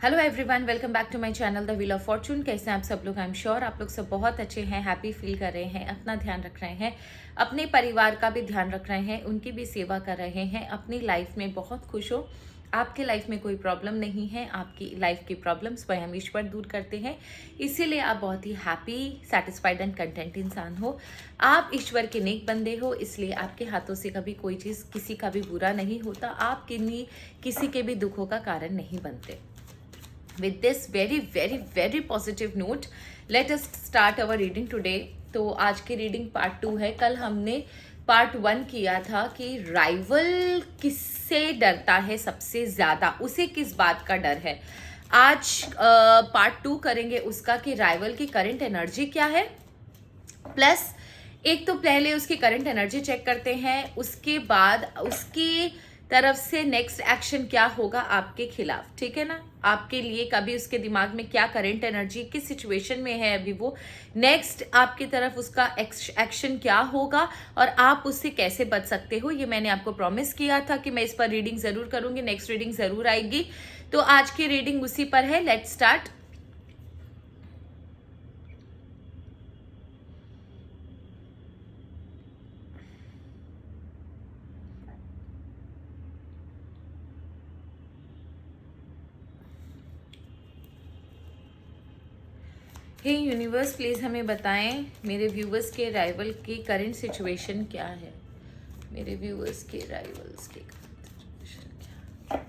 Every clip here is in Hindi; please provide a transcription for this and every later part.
Hello everyone, welcome back to my channel the wheel of fortune. कैसे हैं आप सब लोग? आई एम श्योर आप लोग सब बहुत अच्छे हैं, हैप्पी फील कर रहे हैं, अपना ध्यान रख रहे हैं, अपने परिवार का भी ध्यान रख रहे हैं, उनकी भी सेवा कर रहे हैं, अपनी लाइफ में बहुत खुश हो। आपकी लाइफ में कोई प्रॉब्लम नहीं है, आपकी लाइफ की प्रॉब्लम्स स्वयं ईश्वर दूर करते हैं, इसीलिए आप बहुत ही हैप्पी, सेटिस्फाइड एंड कंटेंट इंसान हो। आप ईश्वर के नेक बंदे हो, इसलिए आपके हाथों से कभी कोई चीज़ किसी का भी बुरा नहीं होता, आप किसी के भी दुखों का कारण नहीं बनते। With this very positive note, let us start our reading today. तो आज की रीडिंग पार्ट 2 है। कल हमने पार्ट 1 किया था कि राइवल किससे डरता है सबसे ज़्यादा, उसे किस बात का डर है। आज पार्ट 2 करेंगे उसका कि राइवल की करंट एनर्जी क्या है, प्लस एक तो पहले उसकी करंट एनर्जी चेक करते हैं, उसके बाद उसकी तरफ से नेक्स्ट एक्शन क्या होगा आपके खिलाफ, ठीक है ना। आपके लिए कभी उसके दिमाग में क्या करंट एनर्जी, किस सिचुएशन में है अभी वो, नेक्स्ट आपकी तरफ उसका एक्शन क्या होगा और आप उससे कैसे बच सकते हो। ये मैंने आपको प्रॉमिस किया था कि मैं इस पर रीडिंग जरूर करूंगी, नेक्स्ट रीडिंग जरूर आएगी। तो आज की रीडिंग उसी पर है। Let's start. Hey universe, please हमें बताएं मेरे व्यूवर्स के राइवल की करंट सिचुएशन क्या है। मेरे व्यूवर्स के राइवल्स की करंट सिचुएशन क्या है।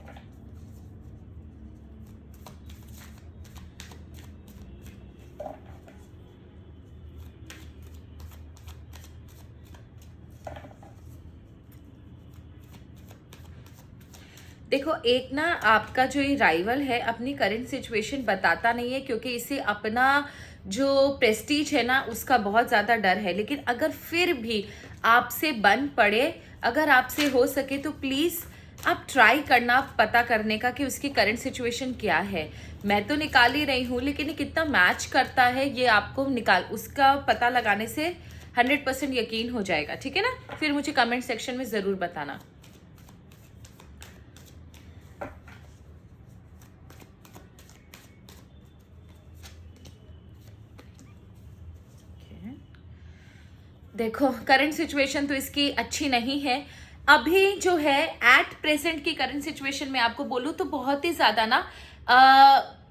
देखो, एक ना आपका जो ये राइवल है अपनी करंट सिचुएशन बताता नहीं है, क्योंकि इसे अपना जो प्रेस्टीज है ना उसका बहुत ज़्यादा डर है। लेकिन अगर फिर भी आपसे बन पड़े, अगर आपसे हो सके तो प्लीज़ आप ट्राई करना पता करने का कि उसकी करंट सिचुएशन क्या है। मैं तो निकाल ही रही हूँ, लेकिन ये कितना मैच करता है ये आपको उसका पता लगाने से 100% यकीन हो जाएगा, ठीक है ना। फिर मुझे कमेंट सेक्शन में ज़रूर बताना। देखो, करंट सिचुएशन तो इसकी अच्छी नहीं है। अभी जो है एट प्रेजेंट की करंट सिचुएशन में आपको बोलूँ तो बहुत ही ज़्यादा ना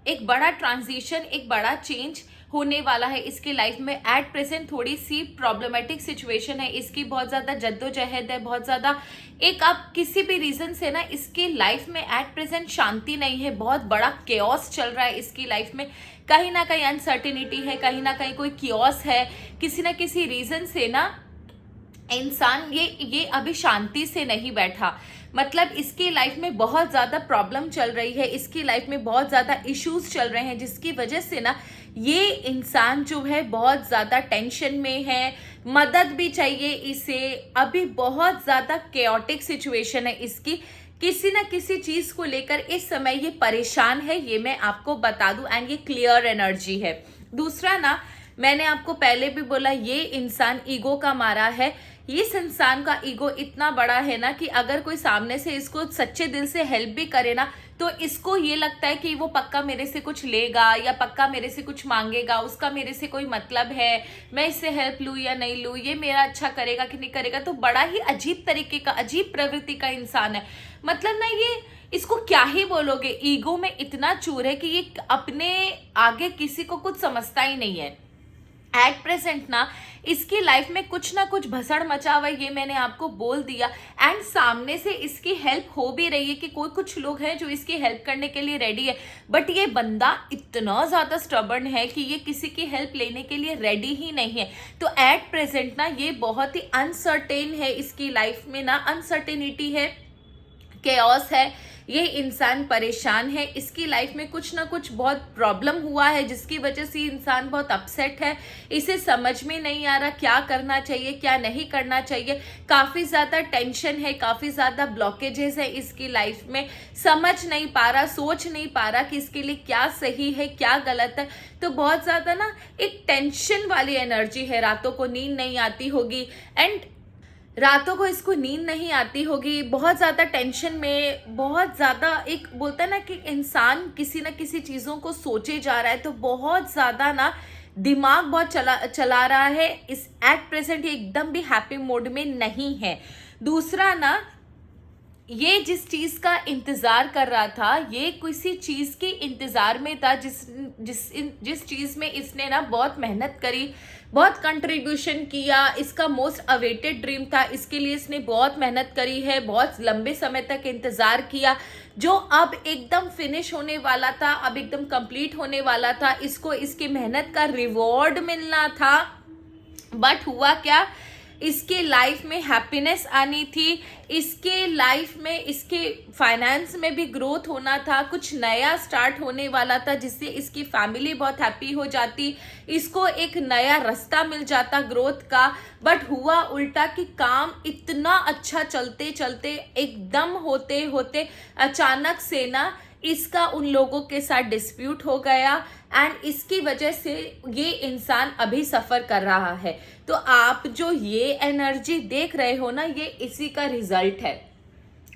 एक बड़ा ट्रांजिशन, एक बड़ा चेंज होने वाला है इसकी लाइफ में। एट प्रेजेंट थोड़ी सी प्रॉब्लमेटिक सिचुएशन है इसकी, बहुत ज़्यादा जद्दोजहद है, बहुत ज़्यादा एक आप किसी भी रीज़न से ना इसकी लाइफ में एट प्रेजेंट शांति नहीं है, बहुत बड़ा केओस चल रहा है इसकी लाइफ में। कहीं ना कहीं अनसर्टिनिटी है, कहीं ना कहीं कोई कियोस है, किसी ना किसी रीजन से ना इंसान ये अभी शांति से नहीं बैठा। मतलब इसकी लाइफ में बहुत ज़्यादा प्रॉब्लम चल रही है, इसकी लाइफ में बहुत ज़्यादा इश्यूज चल रहे हैं, जिसकी वजह से ना ये इंसान जो है बहुत ज़्यादा टेंशन में है, मदद भी चाहिए इसे। अभी बहुत ज़्यादा केओटिक सिचुएशन है इसकी, किसी ना किसी चीज को लेकर इस समय ये परेशान है, ये मैं आपको बता दूं। एंड ये क्लियर एनर्जी है। दूसरा ना, मैंने आपको पहले भी बोला, ये इंसान ईगो का मारा है। इस इंसान का ईगो इतना बड़ा है ना कि अगर कोई सामने से इसको सच्चे दिल से हेल्प भी करे ना तो इसको ये लगता है कि वो पक्का मेरे से कुछ लेगा या पक्का मेरे से कुछ मांगेगा, उसका मेरे से कोई मतलब है, मैं इससे हेल्प लूँ या नहीं लूँ, ये मेरा अच्छा करेगा कि नहीं करेगा। तो बड़ा ही अजीब तरीके का, अजीब प्रवृत्ति का इंसान है। मतलब ना ये, इसको क्या ही बोलोगे, ईगो में इतना चूर है कि ये अपने आगे किसी को कुछ समझता ही नहीं है। एट प्रेजेंट ना इसकी लाइफ में कुछ ना कुछ भसड़ मचा हुआ है, ये मैंने आपको बोल दिया। एंड सामने से इसकी हेल्प हो भी रही है कि कोई कुछ लोग हैं जो इसकी हेल्प करने के लिए रेडी है, बट ये बंदा इतना ज्यादा स्टबर्न है कि ये किसी की हेल्प लेने के लिए रेडी ही नहीं है। तो एट प्रेजेंट ना ये बहुत ही अनसर्टेन है, इसकी लाइफ में ना अनसर्टेनिटी है, केओस है, ये इंसान परेशान है। इसकी लाइफ में कुछ ना कुछ बहुत प्रॉब्लम हुआ है जिसकी वजह से इंसान बहुत अपसेट है। इसे समझ में नहीं आ रहा क्या करना चाहिए, क्या नहीं करना चाहिए। काफ़ी ज़्यादा टेंशन है, काफ़ी ज़्यादा ब्लॉकेजेस है इसकी लाइफ में। समझ नहीं पा रहा, सोच नहीं पा रहा कि इसके लिए क्या सही है क्या गलत है। तो बहुत ज़्यादा ना एक टेंशन वाली एनर्जी है, रातों को नींद नहीं आती होगी। एंड रातों को इसको नींद नहीं आती होगी, बहुत ज़्यादा टेंशन में, बहुत ज़्यादा, एक बोलता है ना कि इंसान किसी ना किसी चीज़ों को सोचे जा रहा है, तो बहुत ज़्यादा ना दिमाग बहुत चला रहा है। इस एट प्रेजेंट ये एकदम भी हैप्पी मोड में नहीं है। दूसरा ना, ये जिस चीज का इंतजार कर रहा था, ये किसी चीज के इंतजार में था जिस चीज में इसने ना बहुत मेहनत करी, बहुत कंट्रीब्यूशन किया, इसका मोस्ट अवेटेड ड्रीम था, इसके लिए इसने बहुत मेहनत करी है, बहुत लंबे समय तक इंतजार किया, जो अब एकदम फिनिश होने वाला था, अब एकदम कंप्लीट होने वाला था, इसको इसकी मेहनत का रिवॉर्ड मिलना था। बट हुआ क्या, इसके लाइफ में हैप्पीनेस आनी थी, इसके लाइफ में, इसके फाइनेंस में भी ग्रोथ होना था, कुछ नया स्टार्ट होने वाला था जिससे इसकी फैमिली बहुत हैप्पी हो जाती, इसको एक नया रास्ता मिल जाता ग्रोथ का। बट हुआ उल्टा कि काम इतना अच्छा चलते चलते एकदम होते होते अचानक से ना इसका उन लोगों के साथ डिस्प्यूट हो गया, एंड इसकी वजह से ये इंसान अभी सफर कर रहा है। तो आप जो ये एनर्जी देख रहे हो ना, ये इसी का रिजल्ट है।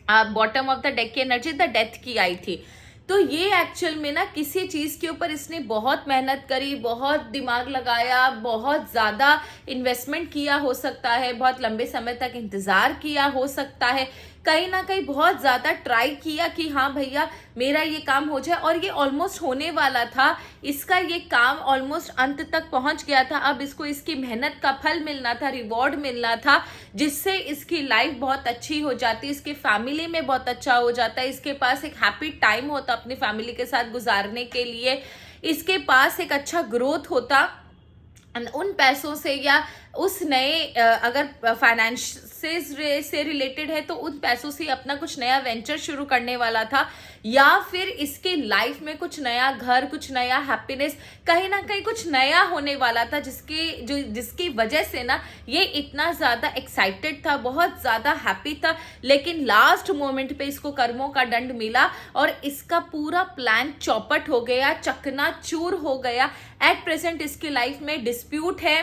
आप बॉटम ऑफ द डेक की एनर्जी द डेथ की आई थी। तो ये एक्चुअल में ना किसी चीज के ऊपर इसने बहुत मेहनत करी, बहुत दिमाग लगाया, बहुत ज्यादा इन्वेस्टमेंट किया हो सकता है, बहुत लंबे समय तक इंतजार किया हो सकता है, कहीं ना कहीं बहुत ज्यादा ट्राई किया कि हाँ भैया मेरा ये काम हो जाए, और ये ऑलमोस्ट होने वाला था, इसका ये काम ऑलमोस्ट अंत तक पहुंच गया था। अब इसको इसकी मेहनत का फल मिलना था, रिवॉर्ड मिलना था, जिससे इसकी लाइफ बहुत अच्छी हो जाती, इसके फैमिली में बहुत अच्छा हो जाता है, इसके पास एक हैप्पी टाइम होता अपनी फैमिली के साथ गुजारने के लिए, इसके पास एक अच्छा ग्रोथ होता उन पैसों से, या उस नए अगर फाइनेंस से रिलेटेड है तो उन पैसों से अपना कुछ नया वेंचर शुरू करने वाला था, या फिर इसके लाइफ में कुछ नया घर, कुछ नया हैप्पीनेस, कहीं ना कहीं कुछ नया होने वाला था, जिसकी वजह से ना ये इतना ज्यादा एक्साइटेड था, बहुत ज्यादा हैप्पी था। लेकिन लास्ट मोमेंट पे इसको कर्मों का दंड मिला और इसका पूरा प्लान चौपट हो गया, चकनाचूर हो गया। एट प्रेजेंट इसकी लाइफ में डिस्प्यूट है,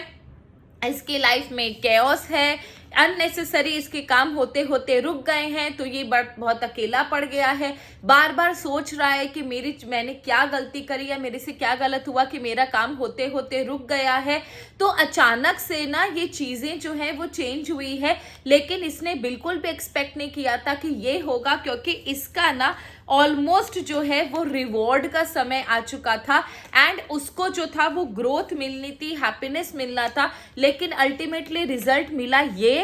इसकी लाइफ में कैओस है, अननेसेसरी इसके काम होते होते रुक गए हैं, तो ये बहुत अकेला पड़ गया है, बार बार सोच रहा है कि मैंने क्या गलती करी या मेरे से क्या गलत हुआ कि मेरा काम होते होते रुक गया है। तो अचानक से ना ये चीजें जो है वो चेंज हुई है, लेकिन इसने बिल्कुल भी एक्सपेक्ट नहीं किया था कि ये होगा, क्योंकि इसका ना ऑलमोस्ट जो है वो रिवॉर्ड का समय आ चुका था, एंड उसको जो था वो ग्रोथ मिलनी थी, हैप्पीनेस मिलना था, लेकिन अल्टीमेटली रिजल्ट मिला ये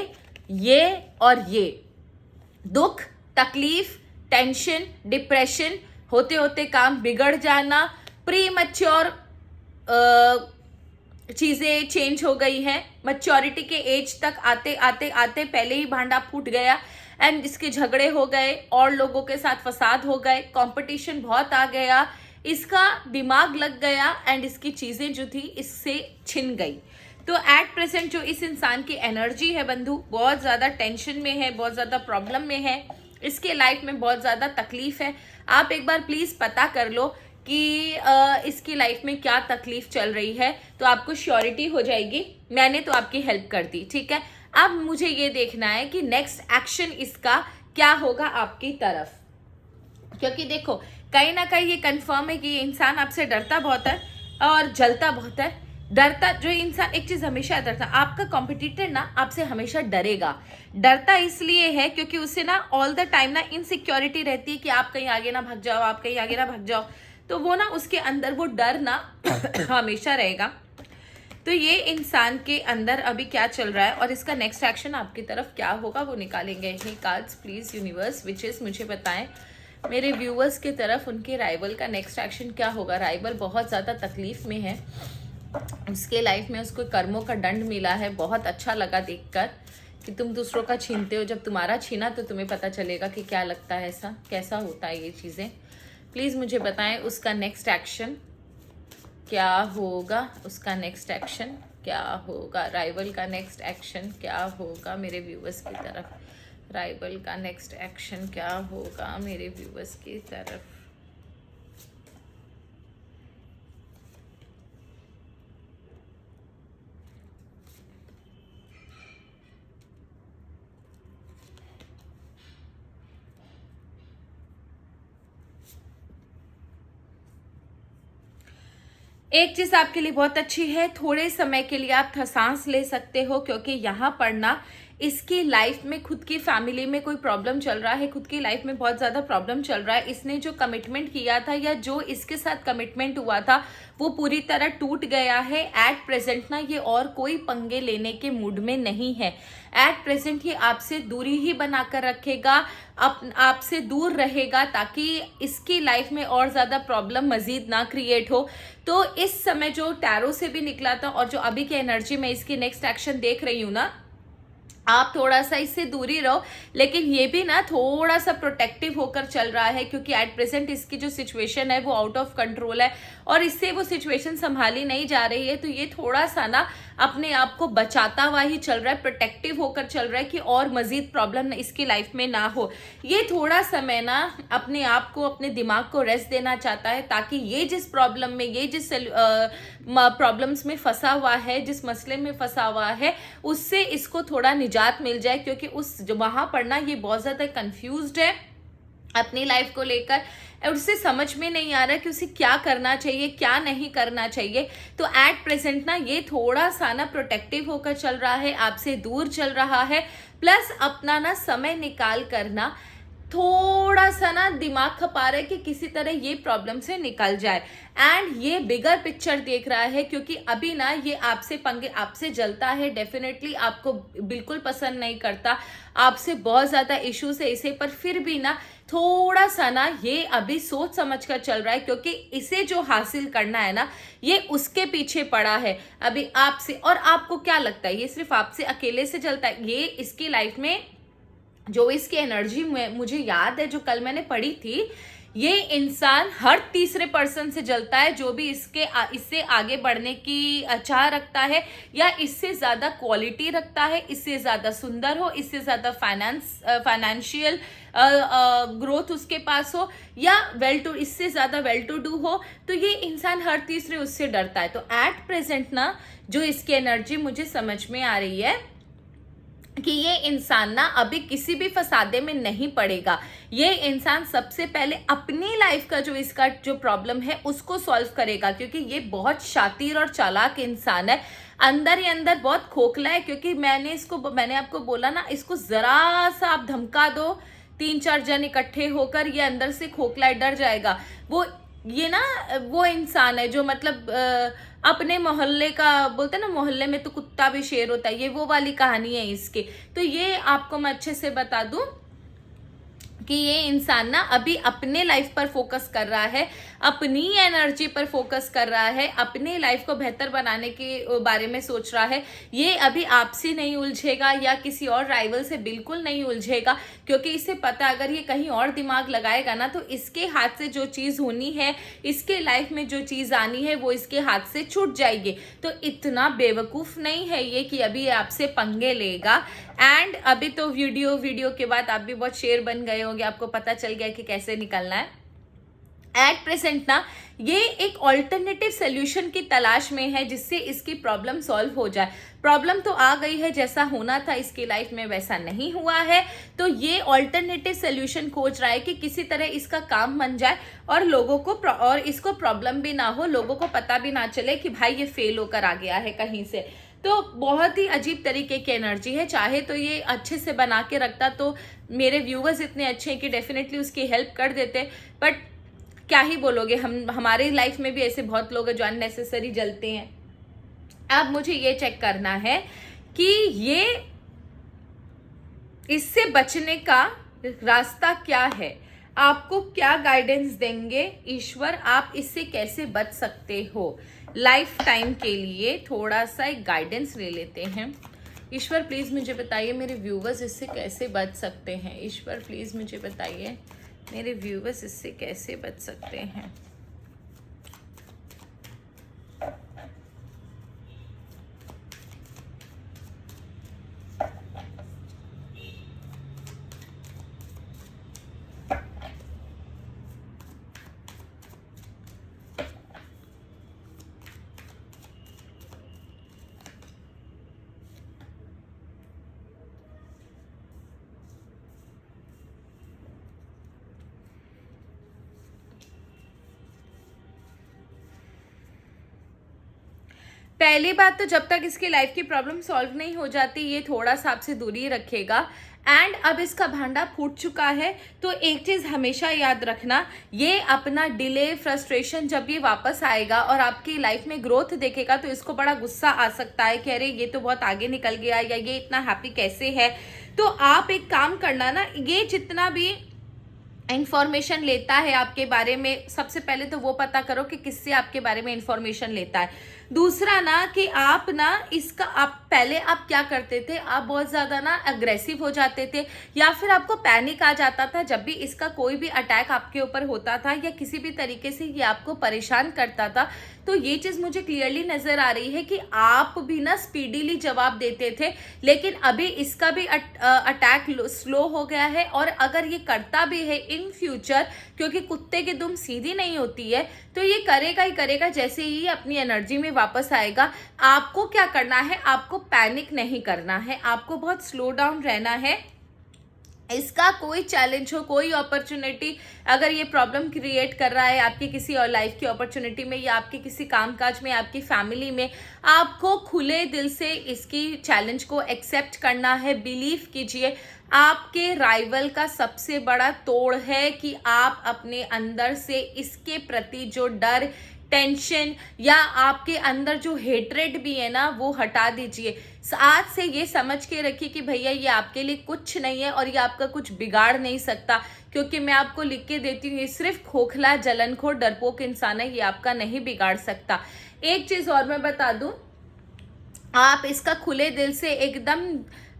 और ये। दुख, तकलीफ, टेंशन, डिप्रेशन, होते होते काम बिगड़ जाना, प्री मैच्योर चीजें चेंज हो गई हैं, मैच्योरिटी के एज तक आते आते आते पहले ही भांडा फूट गया, एंड इसके झगड़े हो गए और लोगों के साथ फसाद हो गए, कंपटीशन बहुत आ गया, इसका दिमाग लग गया, एंड इसकी चीजें जो थी इससे छिन गई। तो एट प्रेजेंट जो इस इंसान की एनर्जी है बंधु, बहुत ज़्यादा टेंशन में है, बहुत ज़्यादा प्रॉब्लम में है, इसके लाइफ में बहुत ज़्यादा तकलीफ है। आप एक बार प्लीज़ पता कर लो कि इसकी लाइफ में क्या तकलीफ चल रही है, तो आपको श्योरिटी हो जाएगी। मैंने तो आपकी हेल्प कर दी, ठीक है। अब मुझे ये देखना है कि नेक्स्ट एक्शन इसका क्या होगा आपकी तरफ, क्योंकि देखो कहीं ना कहीं ये कंफर्म है कि ये इंसान आपसे डरता बहुत है और जलता बहुत है। डरता, जो इंसान एक चीज हमेशा डरता, आपका कॉम्पिटिटर ना आपसे हमेशा डरेगा। डरता इसलिए है क्योंकि उसे ना ऑल द टाइम ना इनसिक्योरिटी रहती है कि आप कहीं आगे ना भाग जाओ, आप कहीं आगे ना भाग जाओ, तो वो ना उसके अंदर वो डर ना हमेशा रहेगा। तो ये इंसान के अंदर अभी क्या चल रहा है और इसका नेक्स्ट एक्शन आपकी तरफ क्या होगा वो निकालेंगे। हे कार्ड्स प्लीज यूनिवर्स विचेस मुझे बताएं मेरे व्यूअर्स की तरफ उनके राइवल का नेक्स्ट एक्शन क्या होगा। राइवल बहुत ज़्यादा तकलीफ में है, उसके लाइफ में उसको कर्मों का दंड मिला है। बहुत अच्छा लगा देखकर कि तुम दूसरों का छीनते हो, जब तुम्हारा छीना तो तुम्हें पता चलेगा कि क्या लगता है, ऐसा कैसा होता है ये चीज़ें। प्लीज़ मुझे बताएं उसका नेक्स्ट एक्शन क्या होगा, उसका नेक्स्ट एक्शन क्या होगा, राइवल का नेक्स्ट एक्शन क्या होगा मेरे व्यूअर्स की तरफ, राइवल का नेक्स्ट एक्शन क्या होगा मेरे व्यूअर्स की तरफ। एक चीज आपके लिए बहुत अच्छी है, थोड़े समय के लिए आप सांस ले सकते हो, क्योंकि यहाँ पर ना इसकी लाइफ में, खुद की फैमिली में कोई प्रॉब्लम चल रहा है, खुद की लाइफ में बहुत ज्यादा प्रॉब्लम चल रहा है। इसने जो कमिटमेंट किया था या जो इसके साथ कमिटमेंट हुआ था वो पूरी तरह टूट गया है। एट प्रेजेंट ना ये और कोई पंगे लेने के मूड में नहीं है। एट प्रेजेंट ये आपसे दूरी ही बनाकर रखेगा, आपसे दूर रहेगा, ताकि इसकी लाइफ में और ज्यादा प्रॉब्लम मजीद ना क्रिएट हो। तो इस समय जो टैरो से भी निकला था और जो अभी की एनर्जी में इसकी नेक्स्ट एक्शन देख रही हूं ना, आप थोड़ा सा इससे दूरी रहो, लेकिन ये भी ना थोड़ा सा प्रोटेक्टिव होकर चल रहा है, क्योंकि एट प्रेजेंट इसकी जो सिचुएशन है वो आउट ऑफ कंट्रोल है और इससे वो सिचुएशन संभाली नहीं जा रही है। तो ये थोड़ा सा ना अपने आप को बचाता हुआ ही चल रहा है, प्रोटेक्टिव होकर चल रहा है कि और मजीद प्रॉब्लम इसकी लाइफ में ना हो। ये थोड़ा समय ना अपने आप को, अपने दिमाग को रेस्ट देना चाहता है, ताकि ये जिस प्रॉब्लम में, ये जिस प्रॉब्लम्स में फंसा हुआ है, जिस मसले में फंसा हुआ है, उससे इसको थोड़ा निजात मिल जाए। क्योंकि उस वहां पर ना ये बहुत ज्यादा कंफ्यूज्ड है अपनी लाइफ को लेकर, और उसे समझ में नहीं आ रहा कि उसे क्या करना चाहिए, क्या नहीं करना चाहिए। तो एट प्रेजेंट ना ये थोड़ा सा ना प्रोटेक्टिव होकर चल रहा है, आपसे दूर चल रहा है, प्लस अपना ना समय निकाल करना थोड़ा सा ना दिमाग खपा रहा है कि किसी तरह ये प्रॉब्लम से निकल जाए। एंड ये बिगर पिक्चर देख रहा है, क्योंकि अभी ना ये आपसे पंगे, आपसे जलता है, डेफिनेटली आपको बिल्कुल पसंद नहीं करता, आपसे बहुत ज्यादा इश्यूज है इसे, पर फिर भी ना थोड़ा सा ना ये अभी सोच समझ कर चल रहा है, क्योंकि इसे जो हासिल करना है ना ये उसके पीछे पड़ा है अभी आपसे। और आपको क्या लगता है ये सिर्फ आपसे अकेले से चलता है? ये इसकी लाइफ में जो इसकी एनर्जी में मुझे याद है, जो कल मैंने पढ़ी थी, ये इंसान हर तीसरे पर्सन से जलता है जो भी इससे आगे बढ़ने की चाह रखता है, या इससे ज्यादा क्वालिटी रखता है, इससे ज्यादा सुंदर हो, इससे ज्यादा फाइनेंशियल ग्रोथ उसके पास हो, या इससे ज्यादा वेल टू डू हो। तो ये इंसान हर तीसरे उससे डरता है। तो एट प्रेजेंट ना जो इसकी एनर्जी मुझे समझ में आ रही है कि ये इंसान ना अभी किसी भी फसादे में नहीं पड़ेगा। ये इंसान सबसे पहले अपनी लाइफ का जो इसका जो प्रॉब्लम है उसको सॉल्व करेगा, क्योंकि ये बहुत शातिर और चालाक इंसान है, अंदर ही अंदर बहुत खोखला है। क्योंकि मैंने आपको बोला ना, इसको जरा सा आप धमका दो, 3-4 जन इकट्ठे होकर ये अंदर से खोखला डर जाएगा। ये ना वो इंसान है जो मतलब अपने मोहल्ले का बोलते हैं ना, मोहल्ले में तो कुत्ता भी शेर होता है, ये वो वाली कहानी है इसकी। तो ये आपको मैं अच्छे से बता दूं कि ये इंसान ना अभी अपने लाइफ पर फोकस कर रहा है, अपनी एनर्जी पर फोकस कर रहा है, अपनी लाइफ को बेहतर बनाने के बारे में सोच रहा है। ये अभी आपसे नहीं उलझेगा या किसी और राइवल से बिल्कुल नहीं उलझेगा, क्योंकि इसे पता अगर ये कहीं और दिमाग लगाएगा ना तो इसके हाथ से जो चीज होनी है, इसके लाइफ में जो चीज आनी है वो इसके हाथ से छूट जाएगी। तो इतना बेवकूफ नहीं है ये कि अभी आपसे पंगे लेगा। एंड अभी तो वीडियो के बाद आप भी बहुत शेर बन गए होंगे, आपको पता चल गया कि कैसे निकलना है। एट प्रेजेंट ना ये एक ऑल्टरनेटिव सोल्यूशन की तलाश में है जिससे इसकी प्रॉब्लम सॉल्व हो जाए। प्रॉब्लम तो आ गई है, जैसा होना था इसकी लाइफ में वैसा नहीं हुआ है, तो ये ऑल्टरनेटिव सोल्यूशन खोज रहा है कि किसी तरह इसका काम बन जाए और लोगों को और इसको प्रॉब्लम भी ना हो, लोगों को पता भी ना चले कि भाई ये फेल होकर आ गया है कहीं से। तो बहुत ही अजीब तरीके की एनर्जी है। चाहे तो ये अच्छे से बना के रखता तो मेरे व्यूवर्स इतने अच्छे हैं कि डेफिनेटली उसकी हेल्प कर देते, बट क्या ही बोलोगे, हमारी लाइफ में भी ऐसे बहुत लोग हैं जो अननेसेसरी जलते हैं। अब मुझे ये चेक करना है कि ये इससे बचने का रास्ता क्या है, आपको क्या गाइडेंस देंगे ईश्वर, आप इससे कैसे बच सकते हो। लाइफ टाइम के लिए थोड़ा सा एक गाइडेंस ले लेते हैं। ईश्वर प्लीज मुझे बताइए मेरे व्यूवर्स इससे कैसे बच सकते हैं। ईश्वर प्लीज मुझे बताइए मेरे व्यूवर्स इससे कैसे बच सकते हैं। पहली बात तो जब तक इसकी लाइफ की प्रॉब्लम सॉल्व नहीं हो जाती ये थोड़ा सा आपसे दूरी रखेगा। एंड अब इसका भांडा फूट चुका है, तो एक चीज़ हमेशा याद रखना, ये अपना डिले फ्रस्ट्रेशन जब ये वापस आएगा और आपकी लाइफ में ग्रोथ देखेगा तो इसको बड़ा गुस्सा आ सकता है कि अरे ये तो बहुत आगे निकल गया, या ये इतना हैप्पी कैसे है। तो आप एक काम करना ना, ये जितना भी इंफॉर्मेशन लेता है आपके बारे में, सबसे पहले तो वो पता करो कि किससे आपके बारे में इंफॉर्मेशन लेता है। दूसरा ना कि आप ना इसका आप पहले आप क्या करते थे, आप बहुत ज़्यादा ना अग्रेसिव हो जाते थे या फिर आपको पैनिक आ जाता था जब भी इसका कोई भी अटैक आपके ऊपर होता था या किसी भी तरीके से ये आपको परेशान करता था। तो ये चीज़ मुझे क्लियरली नज़र आ रही है कि आप भी ना स्पीडीली जवाब देते थे, लेकिन अभी इसका भी अटैक स्लो हो गया है। और अगर ये करता भी है इन फ्यूचर, क्योंकि कुत्ते की दुम सीधी नहीं होती है, तो ये करेगा ही करेगा जैसे ही अपनी एनर्जी में वापस आएगा। आपको क्या करना है, आपको पैनिक नहीं करना है, आपको बहुत स्लो डाउन रहना है। इसका कोई चैलेंज हो, कोई अपॉर्चुनिटी अगर ये प्रॉब्लम क्रिएट कर रहा है आपकी किसी और लाइफ की अपॉर्चुनिटी में या आपके किसी कामकाज में, आपकी फैमिली में, आपको खुले दिल से इसकी चैलेंज को एक्सेप्ट करना है। बिलीव कीजिए, आपके राइवल का सबसे बड़ा तोड़ है कि आप अपने अंदर से इसके प्रति जो डर, टेंशन या आपके अंदर जो हेट्रेड भी है ना, वो हटा दीजिए। आज से ये समझ के रखिए कि भैया ये आपके लिए कुछ नहीं है और ये आपका कुछ बिगाड़ नहीं सकता, क्योंकि मैं आपको लिख के देती हूँ, ये सिर्फ खोखला, जलनखोर, डरपोक इंसान है, ये आपका नहीं बिगाड़ सकता। एक चीज़ और मैं बता दूँ, आप इसका खुले दिल से एकदम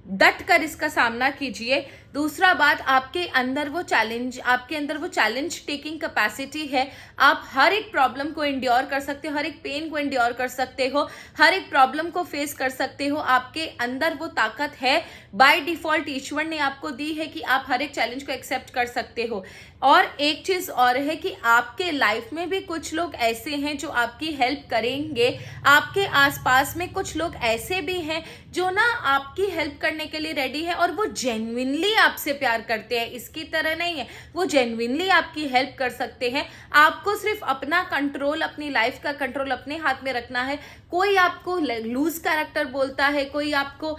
डट कर इसका सामना कीजिए। दूसरा बात, आपके अंदर वो चैलेंज टेकिंग कैपेसिटी है। आप हर एक प्रॉब्लम को इंड्योर कर सकते हो, हर एक पेन को इंड्योर कर सकते हो, हर एक प्रॉब्लम को फेस कर सकते हो। आपके अंदर वो ताकत है, बाय डिफॉल्ट ईश्वर ने आपको दी है कि आप हर एक चैलेंज को एक्सेप्ट कर सकते हो। और एक चीज़ और है कि आपके लाइफ में भी कुछ लोग ऐसे हैं जो आपकी हेल्प करेंगे। आपके आसपास में कुछ लोग ऐसे भी हैं जो ना आपकी हेल्प करने के लिए रेडी है और वो जेन्युइनली आपसे प्यार करते हैं, इसकी तरह नहीं है, वो जेन्युइनली आपकी हेल्प कर सकते हैं। आपको सिर्फ अपना कंट्रोल, अपनी लाइफ का कंट्रोल अपने हाथ में रखना है। कोई आपको लूज कैरेक्टर बोलता है, कोई आपको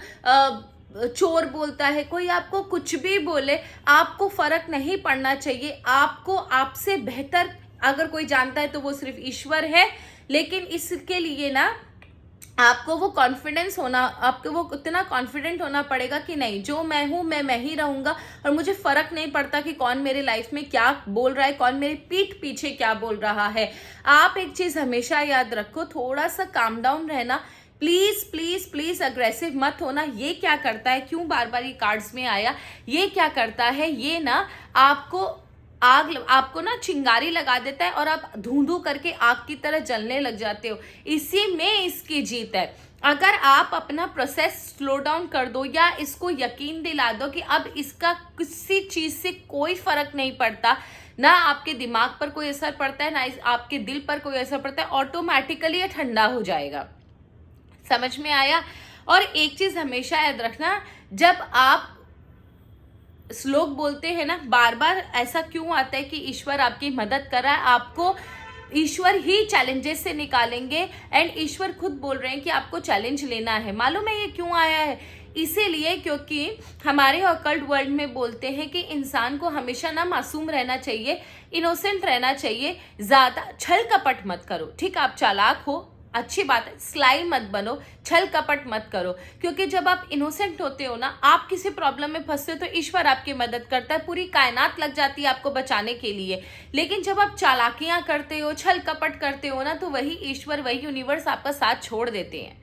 चोर बोलता है, कोई आपको कुछ भी बोले, आपको फर्क नहीं पड़ना चाहिए। आपको आपसे बेहतर अगर कोई जानता है तो वो सिर्फ ईश्वर है। लेकिन इसके लिए ना आपको वो कॉन्फिडेंस होना, आपको वो इतना कॉन्फिडेंट होना पड़ेगा कि नहीं, जो मैं हूँ मैं ही रहूँगा और मुझे फ़र्क नहीं पड़ता कि कौन मेरे लाइफ में क्या बोल रहा है, कौन मेरे पीठ पीछे क्या बोल रहा है। आप एक चीज़ हमेशा याद रखो, थोड़ा सा काम डाउन रहना, प्लीज़ प्लीज़ प्लीज़ अग्रेसिव मत होना। ये क्या करता है, क्यों बार बार ये कार्ड्स में आया, ये क्या करता है, ये ना आपको ना चिंगारी लगा देता है और आप धूं धूं करके आग की तरह जलने लग जाते हो। इसी में इसकी जीत है। अगर आप अपना प्रोसेस स्लो डाउन कर दो या इसको यकीन दिला दो कि अब इसका किसी चीज़ से कोई फर्क नहीं पड़ता, ना आपके दिमाग पर कोई असर पड़ता है, ना आपके दिल पर कोई असर पड़ता है, ऑटोमेटिकली ये ठंडा हो जाएगा। समझ में आया। और एक चीज़ हमेशा याद रखना, जब आप श्लोक बोलते हैं ना, बार बार ऐसा क्यों आता है कि ईश्वर आपकी मदद कर रहा है, आपको ईश्वर ही चैलेंजेस से निकालेंगे। एंड ईश्वर खुद बोल रहे हैं कि आपको चैलेंज लेना है। मालूम है ये क्यों आया है? इसीलिए क्योंकि हमारे ऑकल्ट वर्ल्ड में बोलते हैं कि इंसान को हमेशा ना मासूम रहना चाहिए, इनोसेंट रहना चाहिए, ज़्यादा छल कपट मत करो। ठीक, आप चालाक हो, अच्छी बात है, स्लाई मत बनो, छल कपट मत करो, क्योंकि जब आप इनोसेंट होते हो ना, आप किसी प्रॉब्लम में फंसते हो तो ईश्वर आपकी मदद करता है, पूरी कायनात लग जाती है आपको बचाने के लिए। लेकिन जब आप चालाकियां करते हो, छल कपट करते हो ना, तो वही ईश्वर, वही यूनिवर्स आपका साथ छोड़ देते हैं।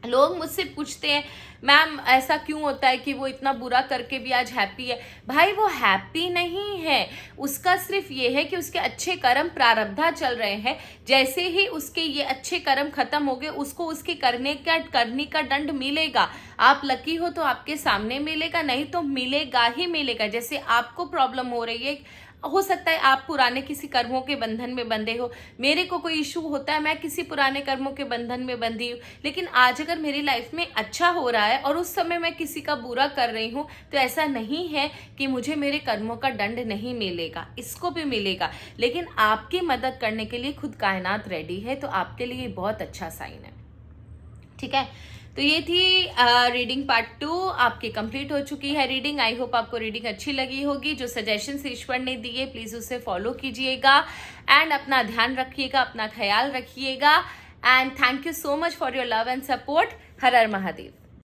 लोग मुझसे पूछते हैं मैम ऐसा क्यों होता है कि वो इतना बुरा करके भी आज हैप्पी है। भाई वो हैप्पी नहीं है, उसका सिर्फ ये है कि उसके अच्छे कर्म प्रारब्धा चल रहे हैं। जैसे ही उसके ये अच्छे कर्म खत्म हो गए, उसको उसके करने का दंड मिलेगा। आप लकी हो तो आपके सामने मिलेगा, नहीं तो मिलेगा ही मिलेगा। जैसे आपको प्रॉब्लम हो रही है, हो सकता है आप पुराने किसी कर्मों के बंधन में बंधे हो, मेरे को कोई इशू होता है, मैं किसी पुराने कर्मों के बंधन में बंधी हूँ। लेकिन आज अगर मेरी लाइफ में अच्छा हो रहा है और उस समय मैं किसी का बुरा कर रही हूँ, तो ऐसा नहीं है कि मुझे मेरे कर्मों का दंड नहीं मिलेगा, इसको भी मिलेगा। लेकिन आपकी मदद करने के लिए खुद कायनात रेडी है, तो आपके लिए बहुत अच्छा साइन है। ठीक है, तो ये थी रीडिंग पार्ट 2 आपकी कंप्लीट हो चुकी है रीडिंग। आई होप आपको रीडिंग अच्छी लगी होगी। जो सजेशंस ईश्वर ने दिए प्लीज उसे फॉलो कीजिएगा एंड अपना ध्यान रखिएगा, अपना ख्याल रखिएगा and thank you so much for your love and support. Her her Mahadev.